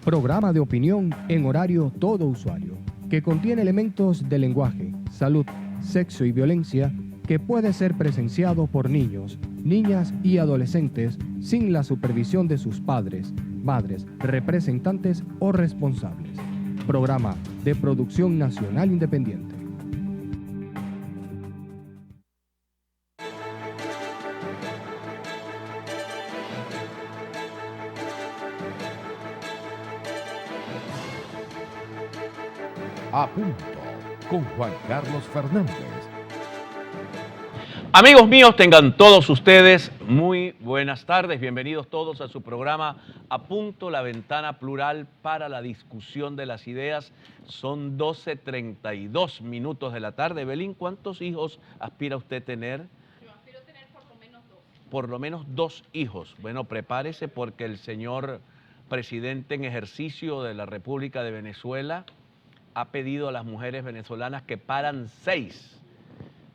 Programa de opinión en horario todo usuario, que contiene elementos de lenguaje, salud, sexo y violencia que puede ser presenciado por niños, niñas y adolescentes sin la supervisión de sus padres, madres, representantes o responsables. Programa de producción nacional independiente. A punto, con Juan Carlos Fernández. Amigos míos, tengan todos ustedes muy buenas tardes. Bienvenidos todos a su programa A Punto, la ventana plural para la discusión de las ideas. Son 12:32 minutos de la tarde. Belín, ¿cuántos hijos aspira usted tener? Yo aspiro tener por lo menos 2. Por lo menos 2 hijos. Bueno, prepárese porque el señor presidente en ejercicio de la República de Venezuela ha pedido a las mujeres venezolanas que paran 6.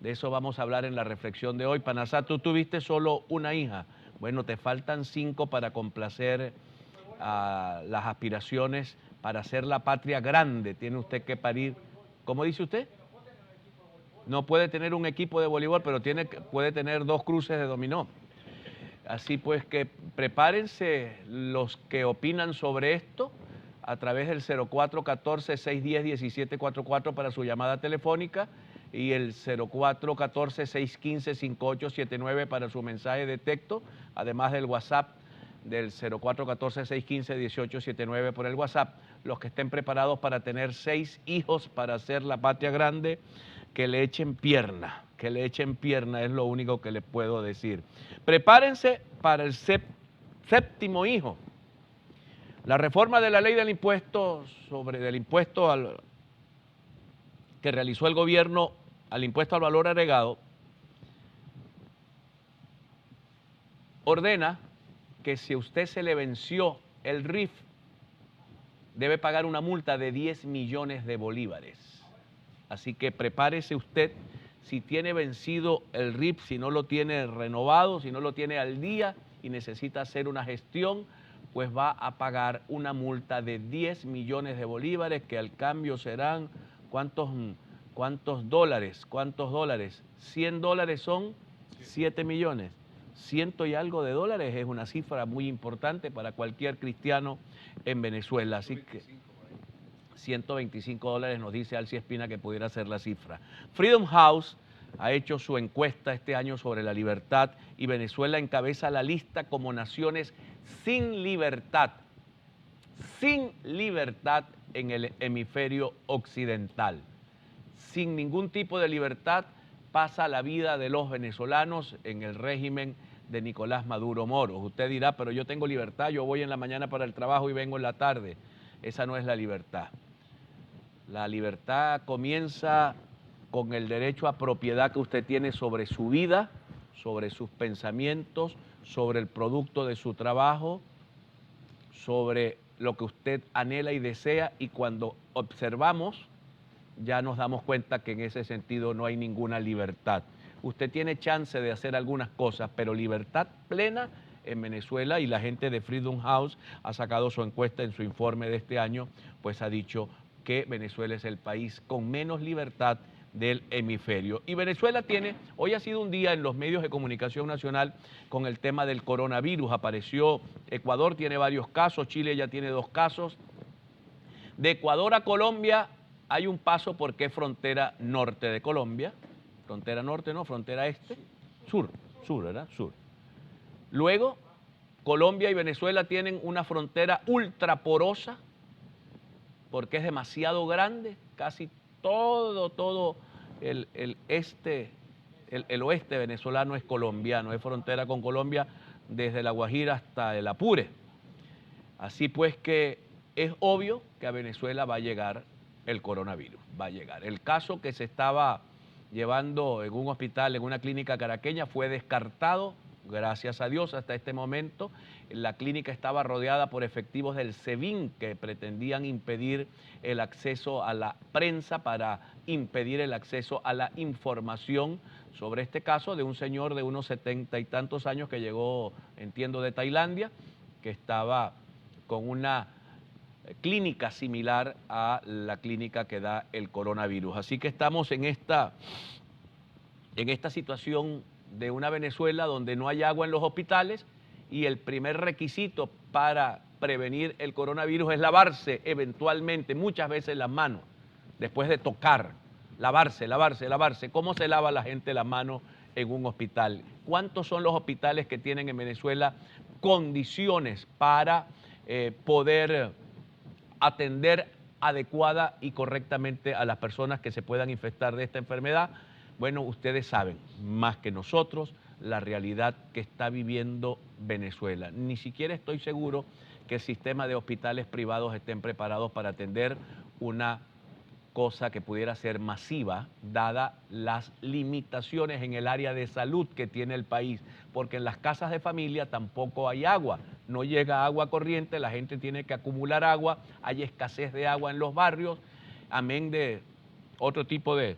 De eso vamos a hablar en la reflexión de hoy. Panazá, tú tuviste solo una hija. Bueno, te faltan 5 para complacer las aspiraciones para hacer la patria grande. Tiene usted que parir. ¿Cómo dice usted? No puede tener un equipo de voleibol, pero puede tener 2 cruces de dominó. Así pues que prepárense los que opinan sobre esto a través del 0414-610-1744 para su llamada telefónica y el 0414-615-5879 para su mensaje de texto, además del WhatsApp del 0414-615-1879 por el WhatsApp. Los que estén preparados para tener 6 hijos para hacer la patria grande, que le echen pierna es lo único que les puedo decir. Prepárense para el séptimo hijo. La reforma de la ley del impuesto que realizó el gobierno al impuesto al valor agregado ordena que si a usted se le venció el RIF, debe pagar una multa de 10 millones de bolívares. Así que prepárese usted, si tiene vencido el RIF, si no lo tiene renovado, si no lo tiene al día y necesita hacer una gestión, pues va a pagar una multa de 10 millones de bolívares, que al cambio serán, ¿cuántos dólares? ¿Cuántos dólares? $100 son 7 millones. 100 y algo de dólares es una cifra muy importante para cualquier cristiano en Venezuela. Así que $125 nos dice Alci Espina que pudiera ser la cifra. Freedom House ha hecho su encuesta este año sobre la libertad y Venezuela encabeza la lista como naciones sin libertad en el hemisferio occidental. Sin ningún tipo de libertad pasa la vida de los venezolanos en el régimen de Nicolás Maduro Moros. Usted dirá, pero yo tengo libertad, yo voy en la mañana para el trabajo y vengo en la tarde. Esa no es la libertad. La libertad comienza con el derecho a propiedad que usted tiene sobre su vida, sobre sus pensamientos, sobre el producto de su trabajo, sobre lo que usted anhela y desea, y cuando observamos ya nos damos cuenta que en ese sentido no hay ninguna libertad. Usted tiene chance de hacer algunas cosas, pero libertad plena en Venezuela, y la gente de Freedom House ha sacado su encuesta en su informe de este año, pues ha dicho que Venezuela es el país con menos libertad del hemisferio. Y Venezuela hoy ha sido un día en los medios de comunicación nacional con el tema del coronavirus. Apareció Ecuador, tiene varios casos, Chile ya tiene 2 casos. De Ecuador a Colombia hay un paso porque es frontera norte de Colombia. Frontera norte, no, frontera este. Sur, ¿verdad? Sur. Luego, Colombia y Venezuela tienen una frontera ultraporosa porque es demasiado grande. Casi todo el oeste venezolano es colombiano, es frontera con Colombia desde La Guajira hasta el Apure. Así pues que es obvio que a Venezuela va a llegar el coronavirus, va a llegar. El caso que se estaba llevando en un hospital, en una clínica caraqueña, fue descartado, gracias a Dios, hasta este momento. La clínica estaba rodeada por efectivos del SEBIN que pretendían impedir el acceso a la prensa, para impedir el acceso a la información sobre este caso de un señor de unos 70 y tantos años que llegó, entiendo, de Tailandia, que estaba con una clínica similar a la clínica que da el coronavirus. Así que estamos en esta situación de una Venezuela donde no hay agua en los hospitales y el primer requisito para prevenir el coronavirus es lavarse eventualmente, muchas veces las manos, después de tocar, lavarse. ¿Cómo se lava la gente las manos en un hospital? ¿Cuántos son los hospitales que tienen en Venezuela condiciones para poder atender adecuada y correctamente a las personas que se puedan infectar de esta enfermedad? Bueno, ustedes saben más que nosotros la realidad que está viviendo Venezuela. Ni siquiera estoy seguro que el sistema de hospitales privados estén preparados para atender una cosa que pudiera ser masiva, dada las limitaciones en el área de salud que tiene el país, porque en las casas de familia tampoco hay agua, no llega agua corriente, la gente tiene que acumular agua, hay escasez de agua en los barrios, amén de otro tipo de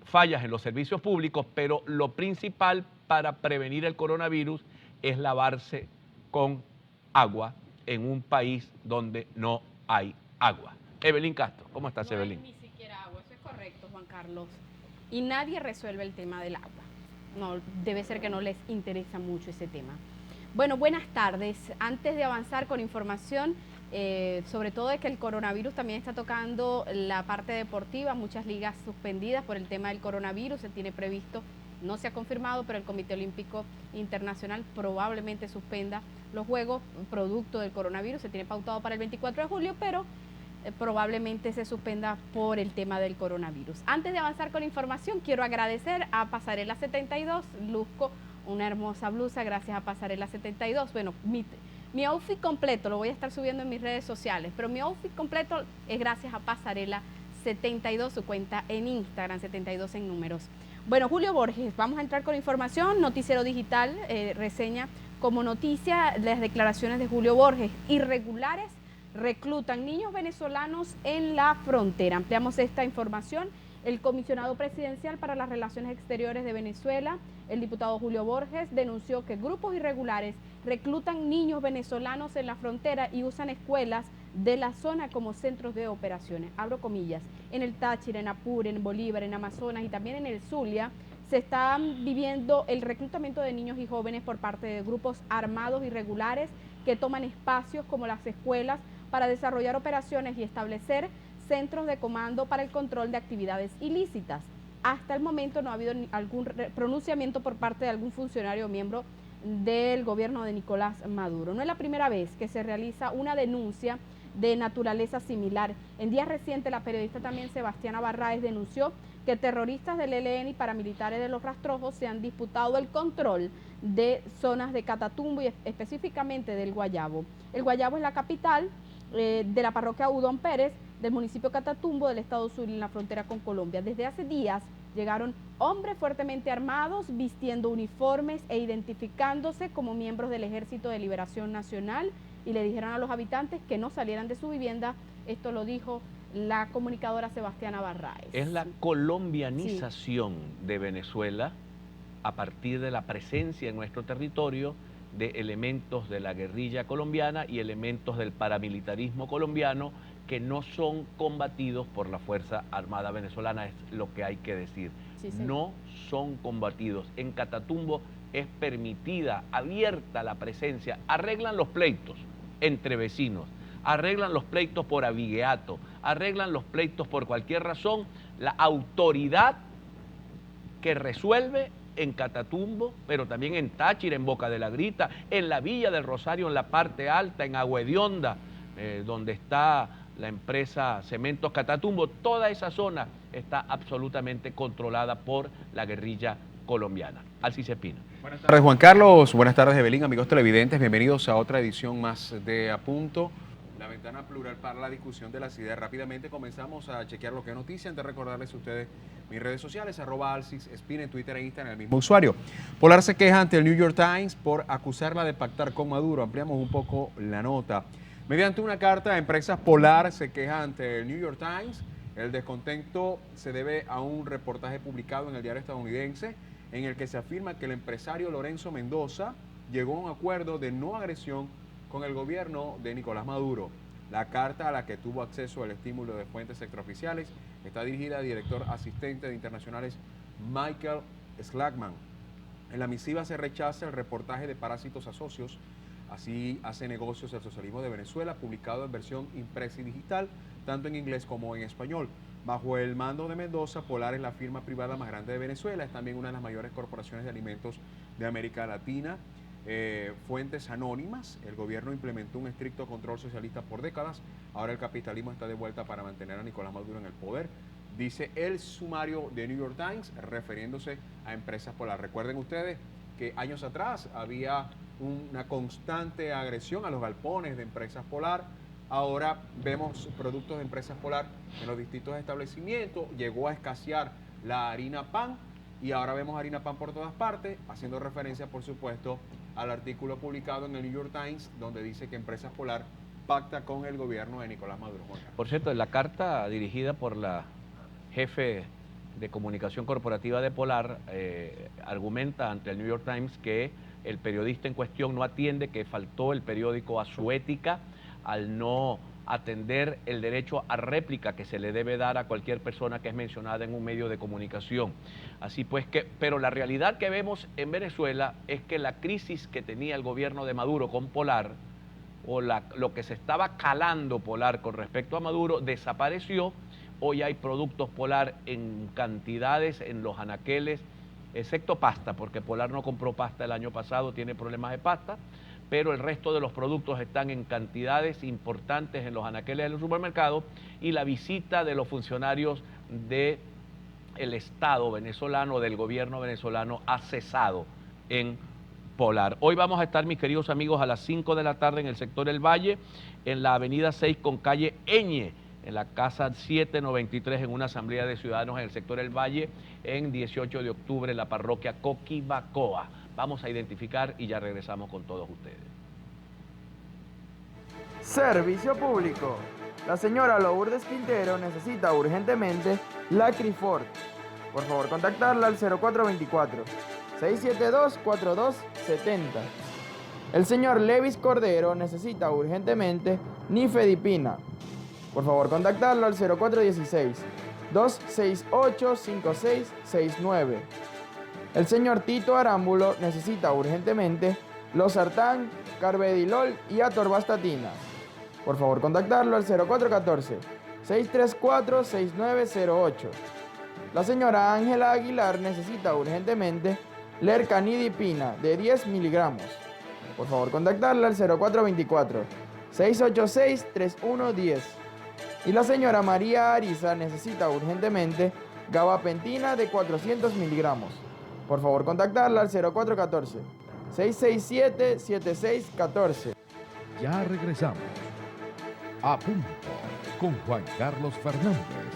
fallas en los servicios públicos, pero lo principal para prevenir el coronavirus es lavarse con agua en un país donde no hay agua. Evelyn Castro, ¿cómo estás, Evelyn? No hay ni siquiera agua, eso es correcto, Juan Carlos. Y nadie resuelve el tema del agua. No, debe ser que no les interesa mucho ese tema. Bueno, buenas tardes. Antes de avanzar con información, sobre todo de que el coronavirus también está tocando la parte deportiva, muchas ligas suspendidas por el tema del coronavirus, se tiene previsto, no se ha confirmado, pero el Comité Olímpico Internacional probablemente suspenda los Juegos producto del coronavirus, se tiene pautado para el 24 de julio, pero probablemente se suspenda por el tema del coronavirus. Antes de avanzar con información, quiero agradecer a Pasarela 72, luzco una hermosa blusa gracias a Pasarela 72. Bueno, mi outfit completo lo voy a estar subiendo en mis redes sociales, pero mi outfit completo es gracias a Pasarela 72, su cuenta en Instagram, 72 en números. Bueno, Julio Borges, vamos a entrar con información, Noticiero Digital reseña como noticia las declaraciones de Julio Borges, irregulares reclutan niños venezolanos en la frontera. Ampliamos esta información. El comisionado presidencial para las Relaciones Exteriores de Venezuela, el diputado Julio Borges, denunció que grupos irregulares reclutan niños venezolanos en la frontera y usan escuelas de la zona como centros de operaciones. Abro comillas, en el Táchira, en Apure, en Bolívar, en Amazonas y también en el Zulia, se está viviendo el reclutamiento de niños y jóvenes por parte de grupos armados irregulares que toman espacios como las escuelas para desarrollar operaciones y establecer centros de comando para el control de actividades ilícitas. Hasta el momento no ha habido algún pronunciamiento por parte de algún funcionario o miembro del gobierno de Nicolás Maduro. No es la primera vez que se realiza una denuncia de naturaleza similar. En días recientes, la periodista también Sebastiana Barraez denunció que terroristas del ELN y paramilitares de los Rastrojos se han disputado el control de zonas de Catatumbo y específicamente del Guayabo. El Guayabo es la capital de la parroquia Udón Pérez, del municipio Catatumbo, del estado Zulia, en la frontera con Colombia. Desde hace días llegaron hombres fuertemente armados, vistiendo uniformes e identificándose como miembros del Ejército de Liberación Nacional y le dijeron a los habitantes que no salieran de su vivienda. Esto lo dijo la comunicadora Sebastiana Barraez. Es la colombianización de Venezuela a partir de la presencia en nuestro territorio de elementos de la guerrilla colombiana y elementos del paramilitarismo colombiano que no son combatidos por la Fuerza Armada Venezolana, es lo que hay que decir. Sí, sí. No son combatidos. En Catatumbo es permitida, abierta la presencia. Arreglan los pleitos entre vecinos, arreglan los pleitos por avigueato, arreglan los pleitos por cualquier razón. La autoridad que resuelve en Catatumbo, pero también en Táchira, en Boca de la Grita, en la Villa del Rosario, en la parte alta, en Agua Hedionda, donde está la empresa Cementos Catatumbo, toda esa zona está absolutamente controlada por la guerrilla colombiana. Alcides Espina. Buenas tardes, Juan Carlos. Buenas tardes, Evelyn. Amigos televidentes, bienvenidos a otra edición más de A Punto, la ventana plural para la discusión de las ideas. Rápidamente comenzamos a chequear lo que es noticia. Antes de recordarles a ustedes mis redes sociales, @Alcides Espina en Twitter e Instagram, el mismo usuario. Polar se queja ante el New York Times por acusarla de pactar con Maduro. Ampliamos un poco la nota. Mediante una carta, Empresas Polar se queja ante el New York Times. El descontento se debe a un reportaje publicado en el diario estadounidense en el que se afirma que el empresario Lorenzo Mendoza llegó a un acuerdo de no agresión con el gobierno de Nicolás Maduro. La carta a la que tuvo acceso el estímulo de fuentes extraoficiales está dirigida al director asistente de internacionales Michael Schlagman. En la misiva se rechaza el reportaje de Parásitos a Socios, así hace negocios el socialismo de Venezuela, publicado en versión impresa y digital, tanto en inglés como en español. Bajo el mando de Mendoza, Polar es la firma privada más grande de Venezuela, es también una de las mayores corporaciones de alimentos de América Latina. Fuentes anónimas, el gobierno implementó un estricto control socialista por décadas, ahora el capitalismo está de vuelta para mantener a Nicolás Maduro en el poder, dice el sumario de New York Times, refiriéndose a Empresas Polar. Recuerden ustedes que años atrás había una constante agresión a los galpones de Empresas Polar. Ahora vemos productos de Empresas Polar en los distintos establecimientos, llegó a escasear la harina pan y ahora vemos harina pan por todas partes, haciendo referencia, por supuesto, al artículo publicado en el New York Times, donde dice que Empresas Polar pacta con el gobierno de Nicolás Maduro. Por cierto, en la carta dirigida por la jefe de comunicación corporativa de Polar, argumenta ante el New York Times que el periodista en cuestión no atiende, que faltó el periódico a su ética al no atender el derecho a réplica que se le debe dar a cualquier persona que es mencionada en un medio de comunicación. Así pues pero la realidad que vemos en Venezuela es que la crisis que tenía el gobierno de Maduro con Polar, o lo que se estaba calando Polar con respecto a Maduro, desapareció. Hoy hay productos Polar en cantidades en los anaqueles, excepto pasta, porque Polar no compró pasta el año pasado, tiene problemas de pasta, pero el resto de los productos están en cantidades importantes en los anaqueles de los supermercados, y la visita de los funcionarios del Estado venezolano, del gobierno venezolano, ha cesado en Polar. Hoy vamos a estar, mis queridos amigos, a las 5 de la tarde en el sector El Valle, en la avenida 6 con calle Eñe, en la casa 793, en una asamblea de ciudadanos en el sector El Valle, en 18 de octubre, en la parroquia Coquibacoa. Vamos a identificar y ya regresamos con todos ustedes. Servicio público. La señora Lourdes Quintero necesita urgentemente la Crifort. Por favor, contactarla al 0424-672-4270. El señor Levis Cordero necesita urgentemente nifedipina. Por favor, contactarlo al 0416-268-5669. El señor Tito Arámbulo necesita urgentemente losartán, carvedilol y atorvastatina. Por favor, contactarlo al 0414-634-6908. La señora Ángela Aguilar necesita urgentemente lercanidipina de 10 miligramos. Por favor, contactarla al 0424-686-3110. Y la señora María Ariza necesita urgentemente gabapentina de 400 miligramos. Por favor, contactarla al 0414-667-7614. Ya regresamos. A punto con Juan Carlos Fernández.